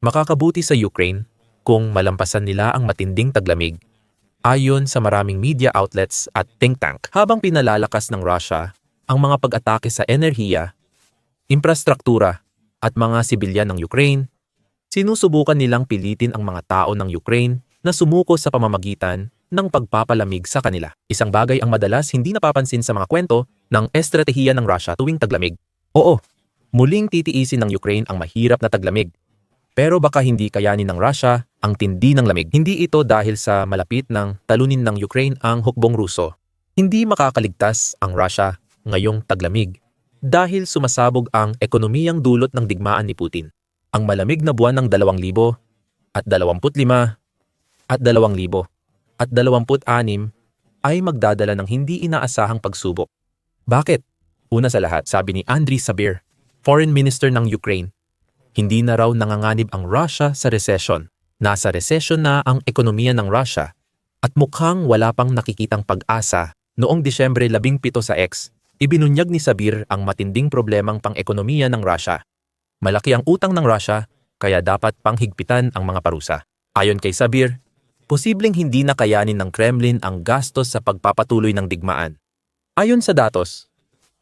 Makakabuti sa Ukraine kung malampasan nila ang matinding taglamig, ayon sa maraming media outlets at think tank. Habang pinalalakas ng Russia ang mga pag-atake sa enerhiya, infrastruktura at mga sibilyan ng Ukraine, sinusubukan nilang pilitin ang mga tao ng Ukraine na sumuko sa pamamagitan ng pagpapalamig sa kanila. Isang bagay ang madalas hindi napapansin sa mga kwento ng estratehiya ng Russia tuwing taglamig. Oo, muling titiisin ng Ukraine ang mahirap na taglamig. Pero baka hindi kayanin ng Russia ang tindi ng lamig. Hindi ito dahil sa malapit ng talunin ng Ukraine ang hukbong Ruso. Hindi makakaligtas ang Russia ngayong taglamig dahil sumasabog ang ekonomiyang dulot ng digmaan ni Putin. Ang malamig na buwan ng 2025 at 2026 ay magdadala ng hindi inaasahang pagsubok. Bakit? Una sa lahat, sabi ni Andriy Sybiha, Foreign Minister ng Ukraine, hindi na raw nanganganib ang Russia sa recession. Nasa recession na ang ekonomiya ng Russia at mukhang wala pang nakikitang pag-asa. Noong Disyembre 17 sa X, ibinunyag ni Sybiha ang matinding problemang pang-ekonomiya ng Russia. Malaki ang utang ng Russia, kaya dapat panghigpitan ang mga parusa. Ayon kay Sybiha, posibleng hindi na kayanin ng Kremlin ang gastos sa pagpapatuloy ng digmaan. Ayon sa datos,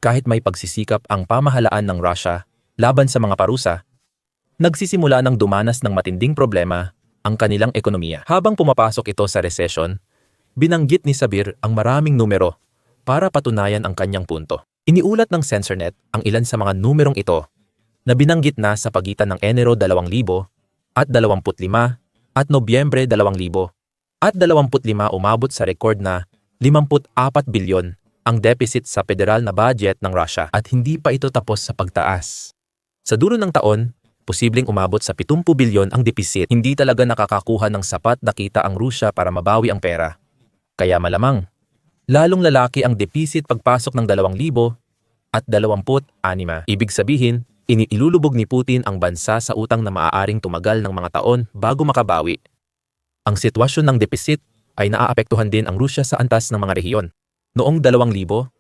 kahit may pagsisikap ang pamahalaan ng Russia laban sa mga parusa, nagsisimula ng dumanas ng matinding problema ang kanilang ekonomiya. Habang pumapasok ito sa recession, binanggit ni Sybiha ang maraming numero para patunayan ang kanyang punto. Iniulat ng Censornet ang ilan sa mga numerong ito na binanggit na sa pagitan ng Enero 2025 at Nobyembre 2025 umabot sa record na 54 bilyon ang deficit sa federal na budget ng Russia at hindi pa ito tapos sa pagtaas. Sa dulo ng taon, posibleng umabot sa 70 bilyon ang deficit. Hindi talaga nakakakuha ng sapat na kita ang Rusya para mabawi ang pera. Kaya malamang, lalong lalaki ang deficit pagpasok ng 2026. Ibig sabihin, iniilulubog ni Putin ang bansa sa utang na maaaring tumagal ng mga taon bago makabawi. Ang sitwasyon ng deficit ay naaapektuhan din ang Rusya sa antas ng mga rehiyon. Noong 2024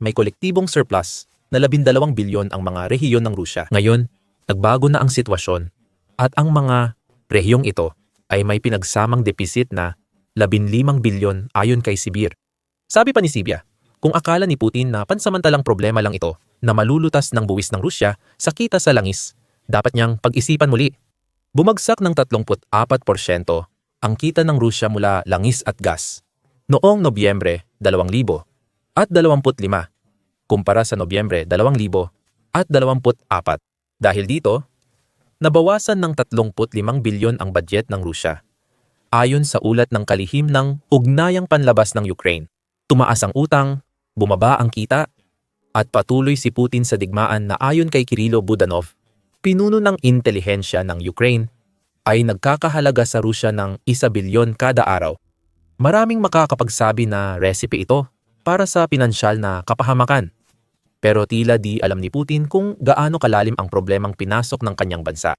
may kolektibong surplus na 12 bilyon ang mga rehiyon ng Rusya. Ngayon, nagbago na ang sitwasyon at ang mga rehiyong ito ay may pinagsamang deficit na 15 bilyon ayon kay Sybiha. Sabi pa ni Sybiha, kung akala ni Putin na pansamantalang problema lang ito na malulutas ng buwis ng Rusya sa kita sa langis, dapat niyang pag-isipan muli. Bumagsak ng 34% ang kita ng Rusya mula langis at gas noong Nobyembre 2025 kumpara sa Nobyembre 2024. Dahil dito, nabawasan ng 35 bilyon ang budget ng Rusya. Ayon sa ulat ng kalihim ng Ugnayang Panlabas ng Ukraine, tumaas ang utang, bumaba ang kita, at patuloy si Putin sa digmaan na ayon kay Kirilo Budanov, pinuno ng intelihensya ng Ukraine, ay nagkakahalaga sa Rusya ng 1 bilyon kada araw. Maraming makakapagsabi na recipe ito para sa pinansyal na kapahamakan. Pero tila di alam ni Putin kung gaano kalalim ang problemang pinasok ng kanyang bansa.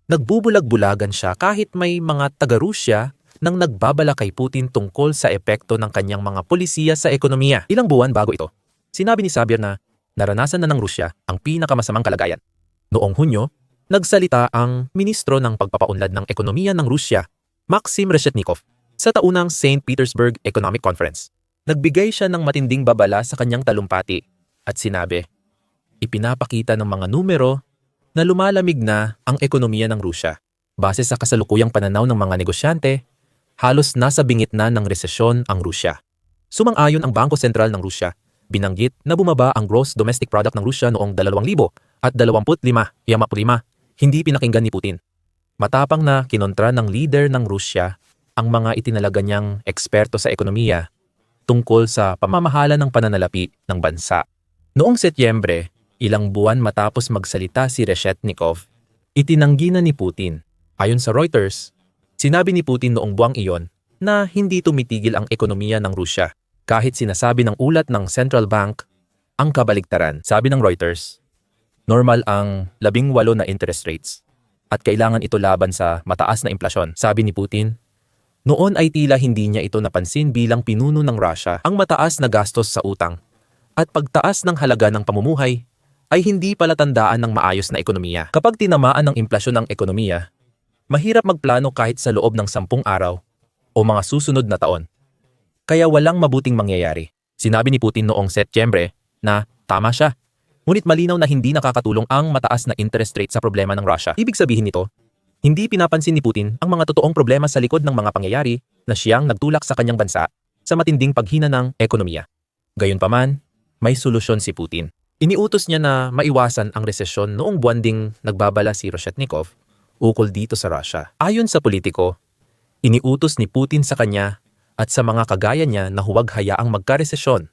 Nagbubulag-bulagan siya kahit may mga taga-Rusya nang nagbabala kay Putin tungkol sa epekto ng kanyang mga polisiya sa ekonomiya. Ilang buwan bago ito, sinabi ni Sybiha na naranasan na ng Rusya ang pinakamasamang kalagayan. Noong Hunyo, nagsalita ang ministro ng pagpapaunlad ng ekonomiya ng Rusya, Maxim Reshetnikov, sa taunang St. Petersburg Economic Conference. Nagbigay siya ng matinding babala sa kanyang talumpati at sinabi, ipinapakita ng mga numero na lumalamig na ang ekonomiya ng Rusya. Base sa kasalukuyang pananaw ng mga negosyante, halos nasa bingit na ng resesyon ang Rusya. Sumang-ayon ang Bangko Sentral ng Rusya, binanggit na bumaba ang gross domestic product ng Rusya noong 2025. Hindi pinakinggan ni Putin. Matapang na kinontra ng leader ng Rusya ang mga itinalaga niyang eksperto sa ekonomiya tungkol sa pamamahala ng pananalapi ng bansa. Noong Setyembre, ilang buwan matapos magsalita si Reshetnikov, itinanggi na ni Putin. Ayon sa Reuters, sinabi ni Putin noong buwang iyon na hindi tumitigil ang ekonomiya ng Rusya kahit sinasabi ng ulat ng Central Bank ang kabaligtaran. Sabi ng Reuters, normal ang 18 na interest rates at kailangan ito laban sa mataas na inflasyon. Sabi ni Putin, noon ay tila hindi niya ito napansin bilang pinuno ng Russia ang mataas na gastos sa utang at pagtaas ng halaga ng pamumuhay ay hindi palatandaan ng maayos na ekonomiya. Kapag tinamaan ng implasyon ng ekonomiya, mahirap magplano kahit sa loob ng 10 araw o mga susunod na taon. Kaya walang mabuting mangyayari. Sinabi ni Putin noong Setyembre na tama siya. Ngunit malinaw na hindi nakakatulong ang mataas na interest rate sa problema ng Russia. Ibig sabihin nito, hindi pinapansin ni Putin ang mga totoong problema sa likod ng mga pangyayari na siyang nagtulak sa kanyang bansa sa matinding paghina ng ekonomiya. Gayunpaman, may solusyon si Putin. Iniutos niya na maiwasan ang resesyon noong buwan ding nagbabala si Reshetnikov ukol dito sa Russia. Ayon sa politiko, iniutos ni Putin sa kanya at sa mga kagaya niya na huwag hayaang magkaresesyon.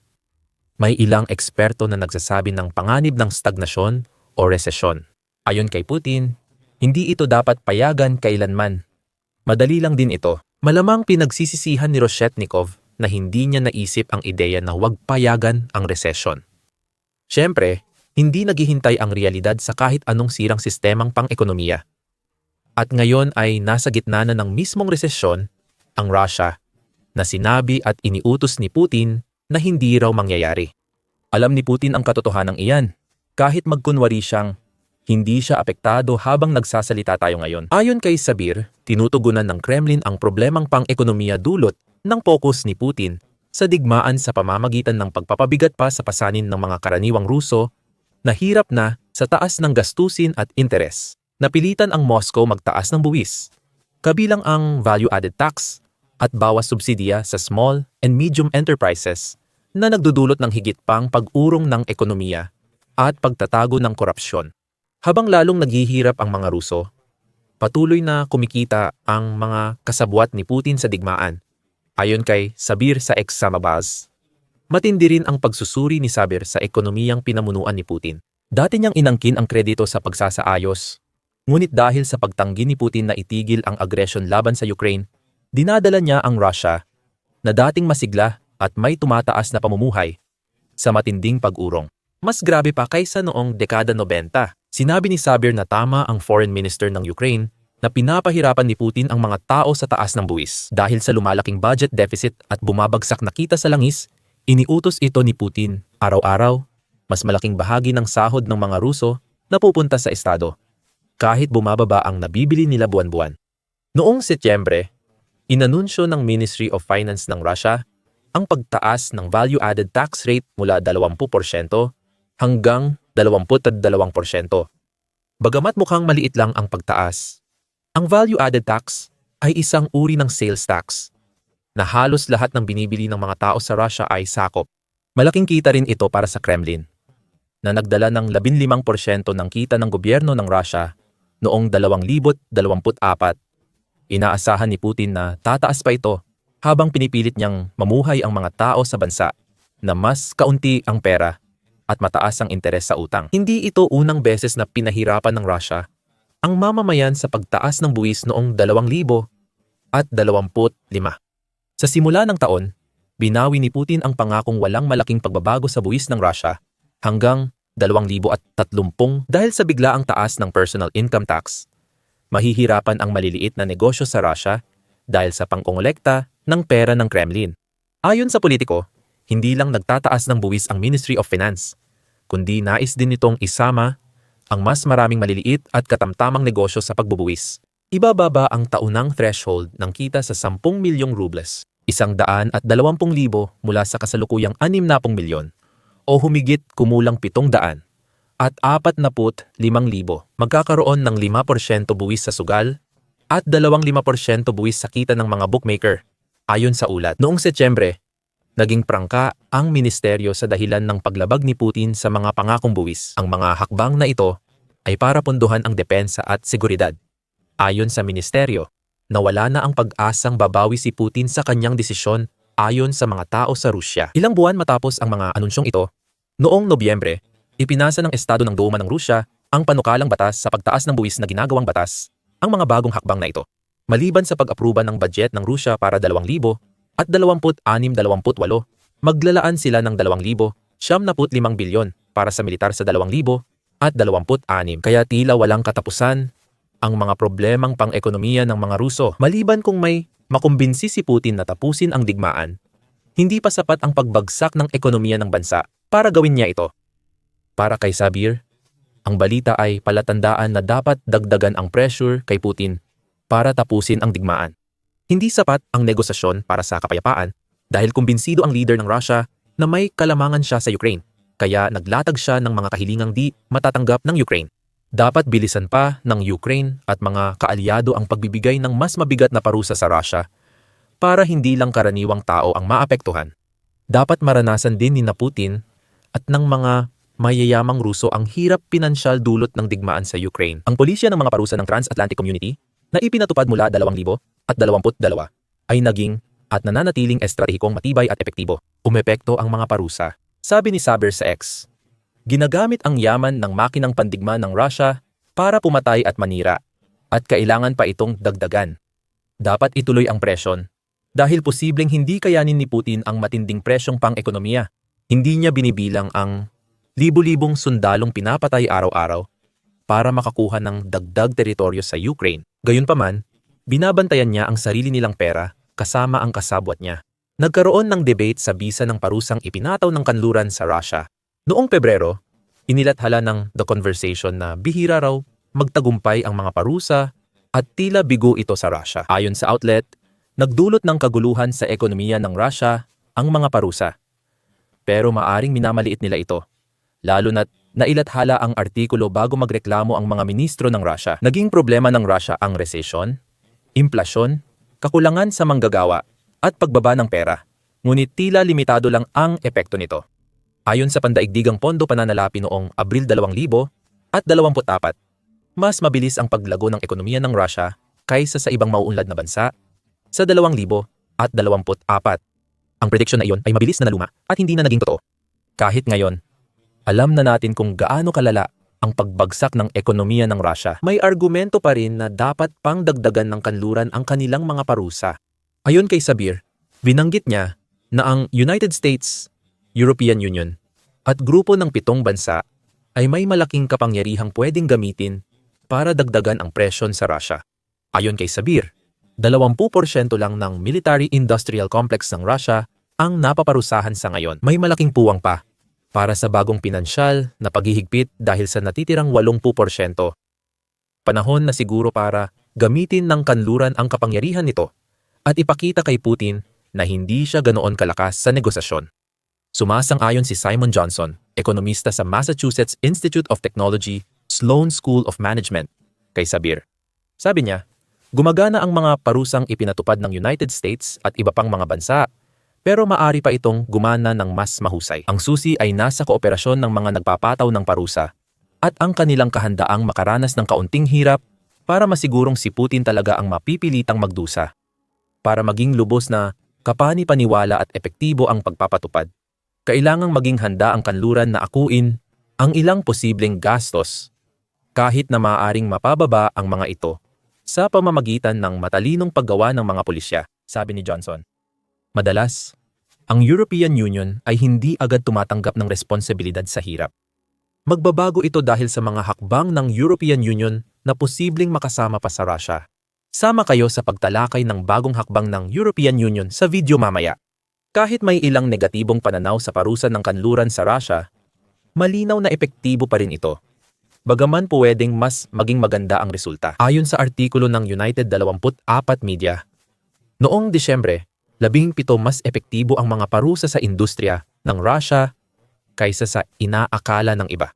May ilang eksperto na nagsasabi ng panganib ng stagnasyon o resesyon. Ayon kay Putin, hindi ito dapat payagan kailanman. Madali lang din ito. Malamang pinagsisisihan ni Reshetnikov na hindi niya naisip ang ideya na huwag payagan ang resesyon. Siyempre, hindi naghihintay ang realidad sa kahit anong sirang sistemang pang-ekonomiya. At ngayon ay nasa gitna na ng mismong resesyon ang Russia na sinabi at iniutos ni Putin na hindi raw mangyayari. Alam ni Putin ang katotohanan iyan, kahit magkunwari siyang hindi siya apektado habang nagsasalita tayo ngayon. Ayon kay Sabir, tinutugunan ng Kremlin ang problemang pang-ekonomiya dulot ng focus ni Putin sa digmaan sa pamamagitan ng pagpapabigat pa sa pasanin ng mga karaniwang Ruso na hirap na sa taas ng gastusin at interes. Napilitan ang Moscow magtaas ng buwis, kabilang ang value-added tax at bawas subsidiya sa small and medium enterprises na nagdudulot ng higit pang pag-urong ng ekonomiya at pagtatago ng korupsyon. Habang lalong naghihirap ang mga Ruso, patuloy na kumikita ang mga kasabwat ni Putin sa digmaan. Ayon kay Sabir sa Examabaz, matindi rin ang pagsusuri ni Sabir sa ekonomiyang pinamunuan ni Putin. Dati niyang inangkin ang kredito sa pagsasaayos, ngunit dahil sa pagtanggi ni Putin na itigil ang agresyon laban sa Ukraine, dinadala niya ang Russia na dating masigla at may tumataas na pamumuhay sa matinding pag-urong. Mas grabe pa kaysa noong dekada 90. Sinabi ni Sabir na tama ang foreign minister ng Ukraine na pinapahirapan ni Putin ang mga tao sa taas ng buwis. Dahil sa lumalaking budget deficit at bumabagsak na kita sa langis, iniutos ito ni Putin araw-araw, mas malaking bahagi ng sahod ng mga Ruso na pupunta sa estado, kahit bumababa ang nabibili nila buwan-buwan. Noong Setyembre, inanunsyo ng Ministry of Finance ng Russia ang pagtaas ng value-added tax rate mula 20% hanggang 22%. Bagamat mukhang maliit lang ang pagtaas, ang value-added tax ay isang uri ng sales tax na halos lahat ng binibili ng mga tao sa Russia ay sakop. Malaking kita rin ito para sa Kremlin, na nagdala ng 15% ng kita ng gobyerno ng Russia noong 2024. Inaasahan ni Putin na tataas pa ito habang pinipilit niyang mamuhay ang mga tao sa bansa na mas kaunti ang pera at mataas ang interes sa utang. Hindi ito unang beses na pinahirapan ng Russia ang mamamayan sa pagtaas ng buwis noong 2025. Sa simula ng taon, binawi ni Putin ang pangakong walang malaking pagbabago sa buwis ng Russia hanggang 2030 dahil sa biglaang taas ng personal income tax. Mahihirapan ang maliliit na negosyo sa Russia dahil sa pangongolekta ng pera ng Kremlin. Ayon sa politiko, hindi lang nagtataas ng buwis ang Ministry of Finance, kundi nais din nitong isama ang mas maraming maliliit at katamtamang negosyo sa pagbubuwis. Ibababa ang taunang threshold ng kita sa 10 milyong rubles, 120,000 mula sa kasalukuyang 60 milyon, o humigit kumulang 700 at 45,000. Magkakaroon ng 5% buwis sa sugal at 25% buwis sa kita ng mga bookmaker. Ayon sa ulat, noong Setyembre, naging prangka ang ministeryo sa dahilan ng paglabag ni Putin sa mga pangakong buwis. Ang mga hakbang na ito ay para punduhan ang depensa at seguridad. Ayon sa ministeryo, nawala na ang pag-asang babawi si Putin sa kanyang desisyon ayon sa mga tao sa Rusya. Ilang buwan matapos ang mga anunsyong ito, noong Nobyembre, ipinasa ng Estado ng Duma ng Rusya ang panukalang batas sa pagtaas ng buwis na ginagawang batas. Ang mga bagong hakbang na ito, maliban sa pag-apruba ng budget ng Rusya para 2026-28, maglalaan sila ng 2,075 bilyon para sa militar sa 2026. Kaya tila walang katapusan ang mga problemang pang-ekonomiya ng mga Ruso. Maliban kung may makumbinsi si Putin na tapusin ang digmaan, hindi pa sapat ang pagbagsak ng ekonomiya ng bansa para gawin niya ito. Para kay Sabir, Ang balita ay palatandaan na dapat dagdagan ang pressure kay Putin para tapusin ang digmaan. Hindi sapat ang negosasyon para sa kapayapaan dahil kumbinsido ang leader ng Russia na may kalamangan siya sa Ukraine, kaya naglatag siya ng mga kahilingang di matatanggap ng Ukraine. Dapat bilisan pa ng Ukraine at mga kaalyado ang pagbibigay ng mas mabigat na parusa sa Russia para hindi lang karaniwang tao ang maapektuhan. Dapat maranasan din ni Putin at ng mga mayayamang Ruso ang hirap pinansyal dulot ng digmaan sa Ukraine. Ang pulisya ng mga parusa ng Transatlantic Community na ipinatupad mula 2022 ay naging at nananatiling estratehikong matibay at epektibo. Umepekto ang mga parusa. Sabi ni Sabir sa X, ginagamit ang yaman ng makinang pandigma ng Russia para pumatay at manira, at kailangan pa itong dagdagan. Dapat ituloy ang presyon, dahil posibleng hindi kayanin ni Putin ang matinding presyong pang-ekonomiya. Hindi niya binibilang ang libu-libong sundalong pinapatay araw-araw para makakuha ng dagdag teritoryo sa Ukraine. Gayunpaman, binabantayan niya ang sarili nilang pera kasama ang kasabwat niya. Nagkaroon ng debate sa bisa ng parusang ipinataw ng kanluran sa Russia. Noong Pebrero, inilathala ng The Conversation na bihira raw magtagumpay ang mga parusa at tila bigo ito sa Russia. Ayon sa outlet, nagdulot ng kaguluhan sa ekonomiya ng Russia ang mga parusa. Pero maaring minamaliit nila ito, lalo na't nailathala ang artikulo bago magreklamo ang mga ministro ng Russia. Naging problema ng Russia ang resesyon, implasyon, kakulangan sa manggagawa at pagbaba ng pera, ngunit tila limitado lang ang epekto nito. Ayon sa Pandaigdigang Pondo Pananalapi noong Abril 2024, mas mabilis ang paglago ng ekonomiya ng Russia kaysa sa ibang mauunlad na bansa sa 2024. Ang prediksyon na iyon ay mabilis na naluma at hindi na naging totoo. Kahit ngayon, alam na natin kung gaano kalala ang pagbagsak ng ekonomiya ng Russia. May argumento pa rin na dapat pang dagdagan ng kanluran ang kanilang mga parusa. Ayon kay Sabir, binanggit niya na ang United States, European Union, at grupo ng 7 bansa ay may malaking kapangyarihang pwedeng gamitin para dagdagan ang presyon sa Russia. Ayon kay Sabir, 20% lang ng military-industrial complex ng Russia ang napaparusahan sa ngayon. May malaking puwang pa para sa bagong pinansyal na paghihigpit dahil sa natitirang 80%. Panahon na siguro para gamitin ng kanluran ang kapangyarihan nito at ipakita kay Putin na hindi siya ganoon kalakas sa negosasyon. Sumasang-ayon si Simon Johnson, ekonomista sa Massachusetts Institute of Technology, Sloan School of Management, kay Sabir. Sabi niya, gumagana ang mga parusang ipinatupad ng United States at iba pang mga bansa, pero maari pa itong gumana ng mas mahusay. Ang susi ay nasa kooperasyon ng mga nagpapataw ng parusa at ang kanilang kahandaang makaranas ng kaunting hirap para masigurong si Putin talaga ang mapipilitang magdusa. Para maging lubos na kapani-paniwala at epektibo ang pagpapatupad, kailangang maging handa ang kanluran na akuin ang ilang posibleng gastos kahit na maaaring mapababa ang mga ito sa pamamagitan ng matalinong paggawa ng mga pulisya, sabi ni Johnson. Madalas, ang European Union ay hindi agad tumatanggap ng responsibilidad sa hirap. Magbabago ito dahil sa mga hakbang ng European Union na posibleng makasama pa sa Russia. Sama kayo sa pagtalakay ng bagong hakbang ng European Union sa video mamaya. Kahit may ilang negatibong pananaw sa parusa ng kanluran sa Russia, malinaw na epektibo pa rin ito. Bagaman pwedeng mas maging maganda ang resulta. Ayon sa artikulo ng United 24 Media, noong Disyembre, 17 mas epektibo ang mga parusa sa industriya ng Russia kaysa sa inaakala ng iba.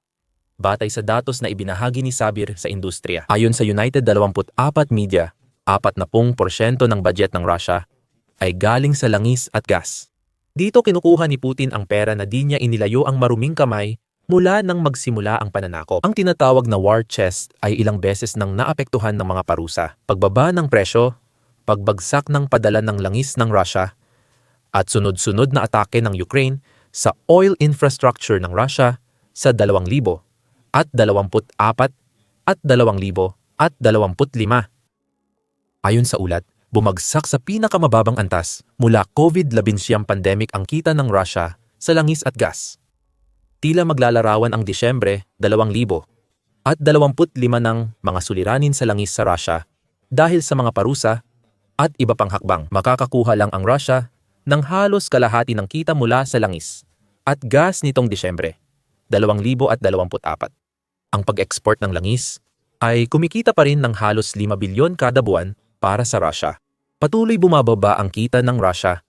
Batay sa datos na ibinahagi ni Sabir sa industriya. Ayon sa United 24 Media, 40% ng budget ng Russia ay galing sa langis at gas. Dito kinukuha ni Putin ang pera na di niya inilayo ang maruming kamay mula nang magsimula ang pananakop. Ang tinatawag na war chest ay ilang beses nang naapektuhan ng mga parusa. Pagbaba ng presyo, pagbagsak ng padala ng langis ng Russia, at sunod-sunod na atake ng Ukraine sa oil infrastructure ng Russia sa 2024 at 2025. Ayon sa ulat, bumagsak sa pinakamababang antas mula COVID-19 pandemic ang kita ng Russia sa langis at gas. Tila maglalarawan ang Disyembre 2000 at 25 ng mga suliranin sa langis sa Russia dahil sa mga parusa at iba pang hakbang. Makakakuha lang ang Russia ng halos kalahati ng kita mula sa langis at gas nitong Disyembre 2024. Ang pag-export ng langis ay kumikita pa rin ng halos 5 bilyon kada buwan para sa Russia. Patuloy bumababa ang kita ng Russia.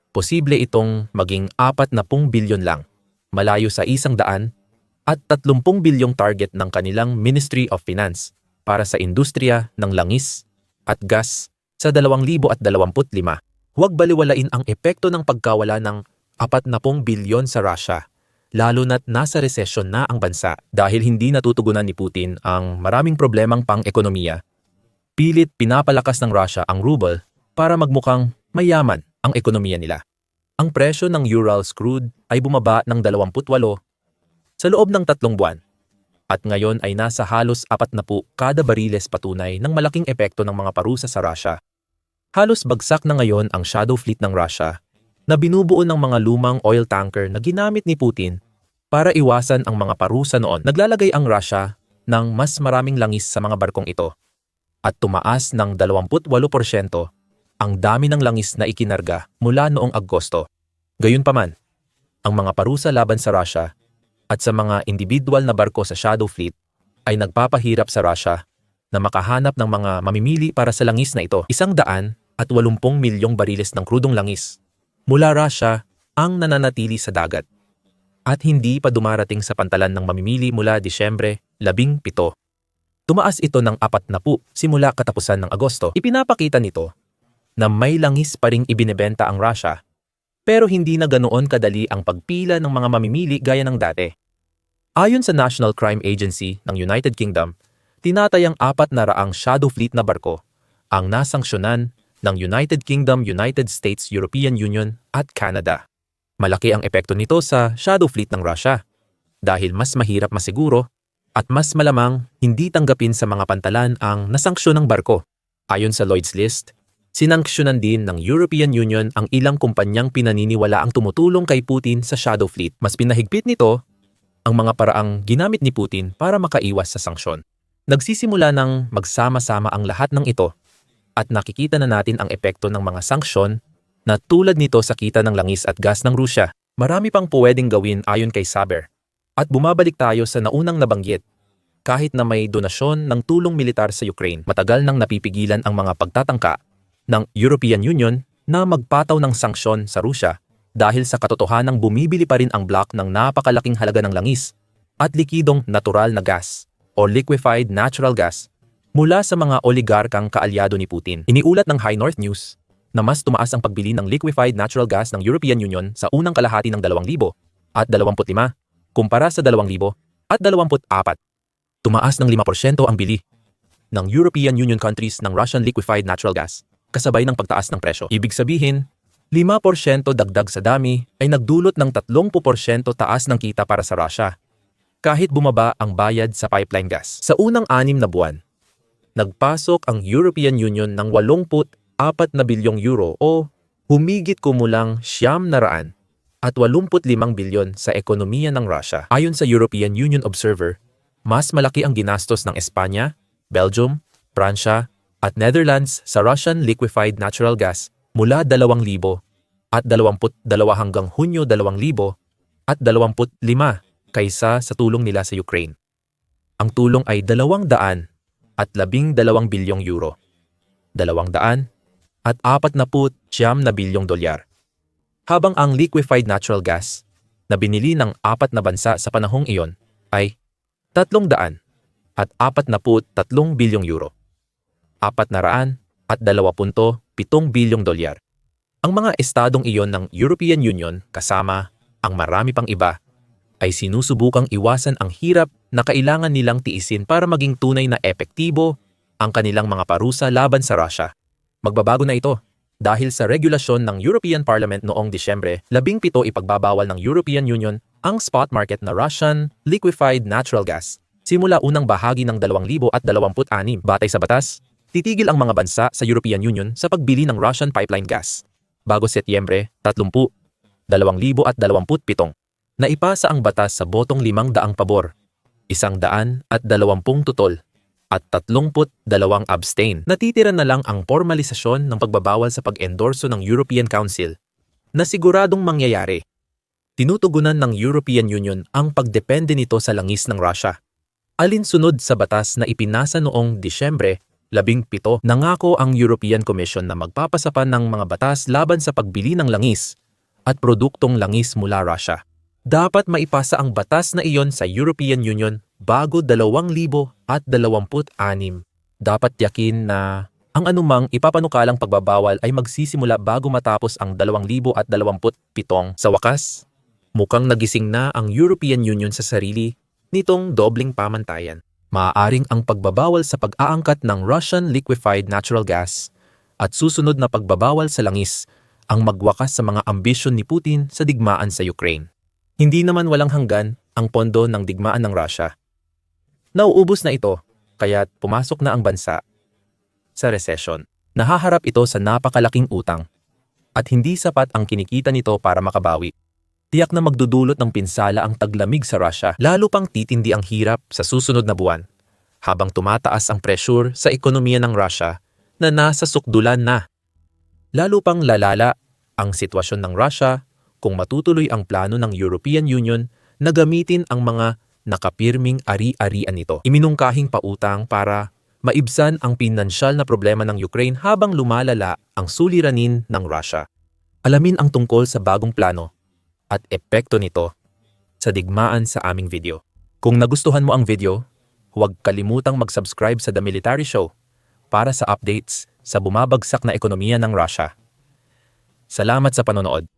Posible itong maging 40 bilyon lang, malayo sa 100 at 30 bilyong target ng kanilang Ministry of Finance para sa industriya ng langis at gas sa 2025. Huwag baliwalain ang epekto ng pagkawala ng 40 bilyon sa Russia, lalo na't nasa resesyon na ang bansa dahil hindi natutugunan ni Putin ang maraming problemang pang-ekonomiya. Pilit pinapalakas ng Russia ang ruble para magmukhang mayaman ang ekonomiya nila. Ang presyo ng Urals crude ay bumaba ng 28 sa loob ng 3 buwan at ngayon ay nasa halos 40 kada bariles, patunay ng malaking epekto ng mga parusa sa Russia. Halos bagsak na ngayon ang shadow fleet ng Russia na binubuo ng mga lumang oil tanker na ginamit ni Putin para iwasan ang mga parusa noon. Naglalagay ang Russia ng mas maraming langis sa mga barkong ito at tumaas ng 28% ang dami ng langis na ikinarga mula noong Agosto. Gayunpaman, ang mga parusa laban sa Russia at sa mga individual na barko sa shadow fleet ay nagpapahirap sa Russia na makahanap ng mga mamimili para sa langis na ito. 180 milyong bariles ng krudong langis mula Russia ang nananatili sa dagat at hindi pa dumarating sa pantalan ng mamimili mula Disyembre 17. Tumaas ito ng 40 simula katapusan ng Agosto. Ipinapakita nito na may langis pa ring ibinebenta ang Russia, pero hindi na ganoon kadali ang pagpila ng mga mamimili gaya ng dati. Ayon sa National Crime Agency ng United Kingdom, tinatayang 400 shadow fleet na barko ang nasanksyonan ng United Kingdom, United States, European Union at Canada. Malaki ang epekto nito sa shadow fleet ng Russia dahil mas mahirap masiguro at mas malamang hindi tanggapin sa mga pantalan ang nasanksyonang barko. Ayon sa Lloyd's List, sinanksyonan din ng European Union ang ilang kumpanyang pinaniniwala ang tumutulong kay Putin sa shadow fleet. Mas pinahigpit nito ang mga paraang ginamit ni Putin para makaiwas sa sanksyon. Nagsisimula ng magsama-sama ang lahat ng ito at nakikita na natin ang epekto ng mga sanksyon na tulad nito sa kita ng langis at gas ng Rusya. Marami pang pwedeng gawin ayon kay Saber. At bumabalik tayo sa naunang nabanggit. Kahit na may donasyon ng tulong militar sa Ukraine, matagal nang napipigilan ang mga pagtatangka ng European Union na magpataw ng sanksyon sa Rusya dahil sa katotohanang bumibili pa rin ang bloc ng napakalaking halaga ng langis at likidong natural na gas o liquefied natural gas mula sa mga oligarkang kaalyado ni Putin. Iniulat ng High North News na mas tumaas ang pagbili ng liquefied natural gas ng European Union sa unang kalahati ng 2025 kumpara sa 2024. Tumaas ng 5% ang bili ng European Union countries ng Russian liquefied natural gas kasabay ng pagtaas ng presyo. Ibig sabihin, 5% dagdag sa dami ay nagdulot ng 30% taas ng kita para sa Russia kahit bumaba ang bayad sa pipeline gas. Sa unang 6 na buwan, nagpasok ang European Union ng 84 na bilyong euro o humigit kumulang 985 bilyon sa ekonomiya ng Russia. Ayon sa European Union Observer, mas malaki ang ginastos ng Espanya, Belgium, Pransya at Netherlands sa Russian liquefied natural gas mula 2022 hanggang Hunyo 2025 kaysa sa tulong nila sa Ukraine. Ang tulong ay 212 bilyong euro, 249 na bilyong dolyar. Habang ang liquefied natural gas na binili ng 4 na bansa sa panahong iyon ay 343 bilyong euro, 427 bilyong dolyar. Ang mga estadong iyon ng European Union kasama ang marami pang iba ay sinusubukang iwasan ang hirap na kailangan nilang tiisin para maging tunay na epektibo ang kanilang mga parusa laban sa Russia. Magbabago na ito dahil sa regulasyon ng European Parliament noong Disyembre 17 ipagbabawal ng European Union ang spot market na Russian liquefied natural gas simula unang bahagi ng 2026. Batay sa batas, titigil ang mga bansa sa European Union sa pagbili ng Russian pipeline gas bago Setyembre 30, 2027. Naipasa ang batas sa botong 500 pabor, 120 tutol, at 32 abstain. Natitira na lang ang formalisasyon ng pagbabawal sa pag-endorso ng European Council na siguradong mangyayari. Tinutugunan ng European Union ang pagdepende nito sa langis ng Russia Alinsunod sa batas na ipinasa noong Disyembre 17, nangako ang European Commission na magpapasa ng mga batas laban sa pagbili ng langis at produktong langis mula Russia. Dapat maipasa ang batas na iyon sa European Union bago 2026. Dapat tiyakin na ang anumang ipapanukalang pagbabawal ay magsisimula bago matapos ang 2027. Sa wakas, mukhang nagising na ang European Union sa sarili nitong dobleng pamantayan. Maaaring ang pagbabawal sa pag-aangkat ng Russian liquefied natural gas at susunod na pagbabawal sa langis ang magwakas sa mga ambisyon ni Putin sa digmaan sa Ukraine. Hindi naman walang hanggan ang pondo ng digmaan ng Russia. Nauubos na ito, kaya't pumasok na ang bansa sa recession. Nahaharap ito sa napakalaking utang at hindi sapat ang kinikita nito para makabawi. Tiyak na magdudulot ng pinsala ang taglamig sa Russia, lalo pang titindi ang hirap sa susunod na buwan, habang tumataas ang pressure sa ekonomiya ng Russia na nasa sukdulan na. Lalo pang lalala ang sitwasyon ng Russia kung matutuloy ang plano ng European Union na gamitin ang mga nakapirming ari-arian nito. Iminungkahing pautang para maibsan ang pinansyal na problema ng Ukraine habang lumalala ang suliranin ng Russia. Alamin ang tungkol sa bagong plano at epekto nito sa digmaan sa aming video. Kung nagustuhan mo ang video, huwag kalimutang mag-subscribe sa The Military Show para sa updates sa bumabagsak na ekonomiya ng Russia. Salamat sa panonood.